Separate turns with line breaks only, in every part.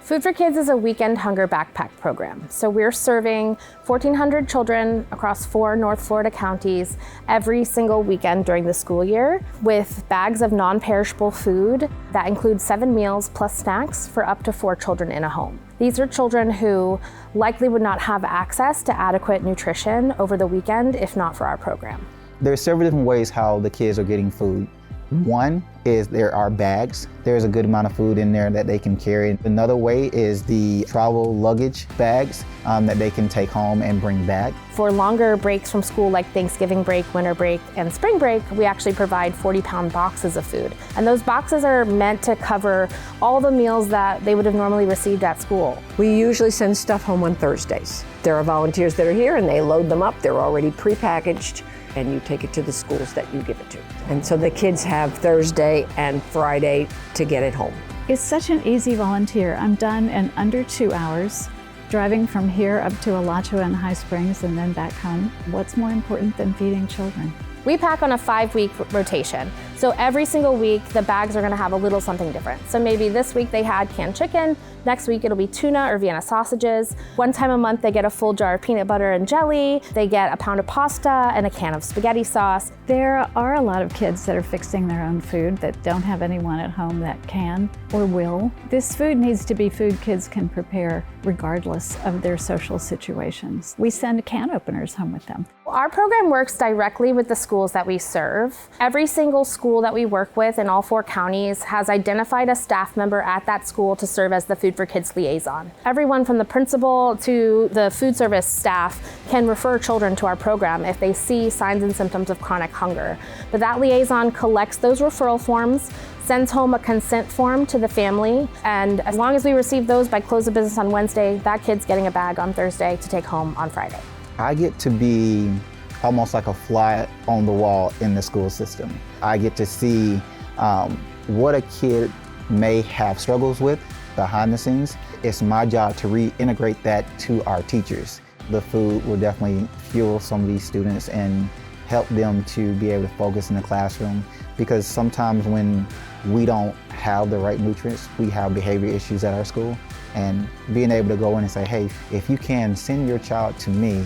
Food for Kids is a weekend hunger backpack program. So we're serving 1,400 children across 4 North Florida counties every single weekend during the school year with bags of non-perishable food that includes 7 meals plus snacks for up to 4 children in a home. These are children who likely would not have access to adequate nutrition over the weekend if not for our program.
There are several different ways how the kids are getting food. One is there are bags. There's a good amount of food in there that they can carry. Another way is the travel luggage bags that they can take home and bring back.
For longer breaks from school like Thanksgiving break, winter break, and spring break, we actually provide 40-pound boxes of food. And those boxes are meant to cover all the meals that they would have normally received at school.
We usually send stuff home on Thursdays. There are volunteers that are here and they load them up. They're already prepackaged, and you take it to the schools that you give it to. And so the kids have Thursday and Friday to get it home.
It's such an easy volunteer. I'm done in under 2 hours, driving from here up to Alachua and High Springs and then back home. What's more important than feeding children?
We pack on a 5-week rotation. So every single week, the bags are gonna have a little something different. So maybe this week they had canned chicken, next week it'll be tuna or Vienna sausages. One time a month they get a full jar of peanut butter and jelly, they get a pound of pasta and a can of spaghetti sauce.
There are a lot of kids that are fixing their own food that don't have anyone at home that can or will. This food needs to be food kids can prepare regardless of their social situations. We send can openers home with them.
Our program works directly with the schools that we serve. Every single school that we work with in all 4 counties has identified a staff member at that school to serve as the Food for Kids liaison. Everyone from the principal to the food service staff can refer children to our program if they see signs and symptoms of chronic hunger. But that liaison collects those referral forms, sends home a consent form to the family, and as long as we receive those by close of business on Wednesday, that kid's getting a bag on Thursday to take home on Friday.
I get to be almost like a fly on the wall in the school system. I get to see what a kid may have struggles with behind the scenes. It's my job to reintegrate that to our teachers. The food will definitely fuel some of these students and help them to be able to focus in the classroom, because sometimes when we don't have the right nutrients, we have behavior issues at our school. And being able to go in and say, hey, if you can, send your child to me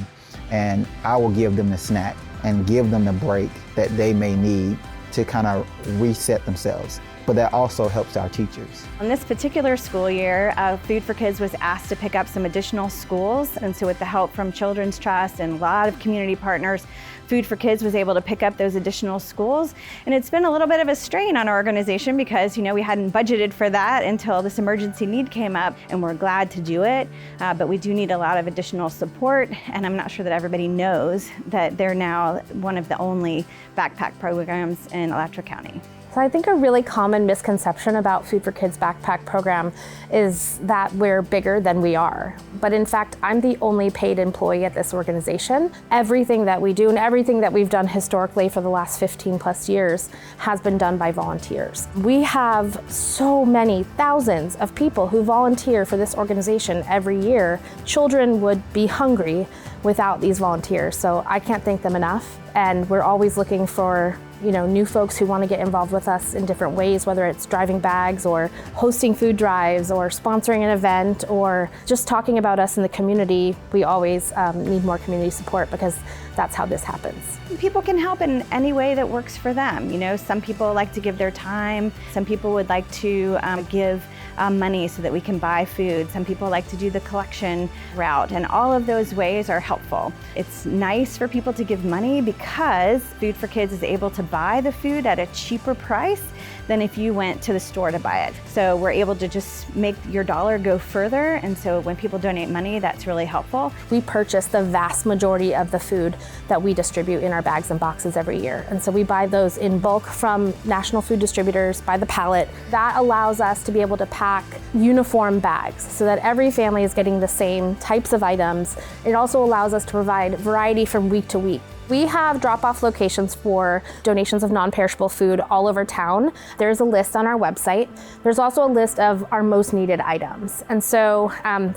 and I will give them the snack and give them the break that they may need to kind of reset themselves. But that also helps our teachers.
In this particular school year, Food for Kids was asked to pick up some additional schools. And so with the help from Children's Trust and a lot of community partners, Food for Kids was able to pick up those additional schools. And it's been a little bit of a strain on our organization because, we hadn't budgeted for that until this emergency need came up, and we're glad to do it. But we do need a lot of additional support. And I'm not sure that everybody knows that they're now one of the only backpack programs in Alachua County.
So I think a really common misconception about Food for Kids backpack program is that we're bigger than we are. But in fact, I'm the only paid employee at this organization. Everything that we do and everything that we've done historically for the last 15 plus years has been done by volunteers. We have so many thousands of people who volunteer for this organization every year. Children would be hungry without these volunteers, so I can't thank them enough. And we're always looking for new folks who want to get involved with us in different ways, whether it's driving bags or hosting food drives or sponsoring an event or just talking about us in the community. We always need more community support because that's how this happens.
People can help in any way that works for them. Some people like to give their time. Some people would like to give money so that we can buy food. Some people like to do the collection route, and all of those ways are helpful. It's nice for people to give money because Food for Kids is able to buy the food at a cheaper price than if you went to the store to buy it. So we're able to just make your dollar go further, and so when people donate money, that's really helpful.
We purchase the vast majority of the food that we distribute in our bags and boxes every year. And so we buy those in bulk from national food distributors by the pallet. That allows us to be able to pack uniform bags so that every family is getting the same types of items. It also allows us to provide variety from week to week. We have drop-off locations for donations of non-perishable food all over town. There's a list on our website. There's also a list of our most needed items. And so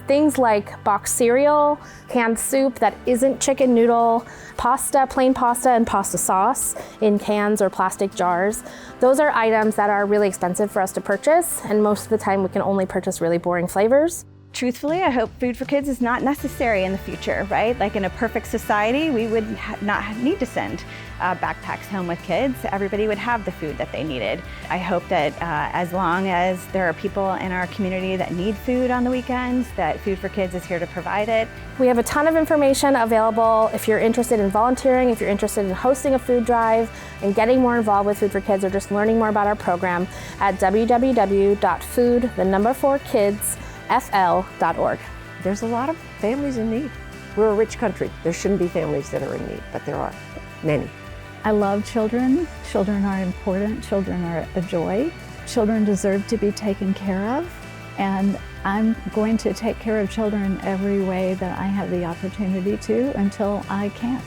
things like boxed cereal, canned soup that isn't chicken noodle, pasta, plain pasta and pasta sauce in cans or plastic jars. Those are items that are really expensive for us to purchase, and most of the time we can only purchase really boring flavors.
Truthfully, I hope Food for Kids is not necessary in the future, right? Like in a perfect society, we would not need to send backpacks home with kids. Everybody would have the food that they needed. I hope that as long as there are people in our community that need food on the weekends, that Food for Kids is here to provide it.
We have a ton of information available if you're interested in volunteering, if you're interested in hosting a food drive, and getting more involved with Food for Kids, or just learning more about our program at www.food4kidsfl.org.
There's a lot of families in need. We're a rich country. There shouldn't be families that are in need, but there are many.
I love children. Children are important. Children are a joy. Children deserve to be taken care of, and I'm going to take care of children every way that I have the opportunity to until I can't.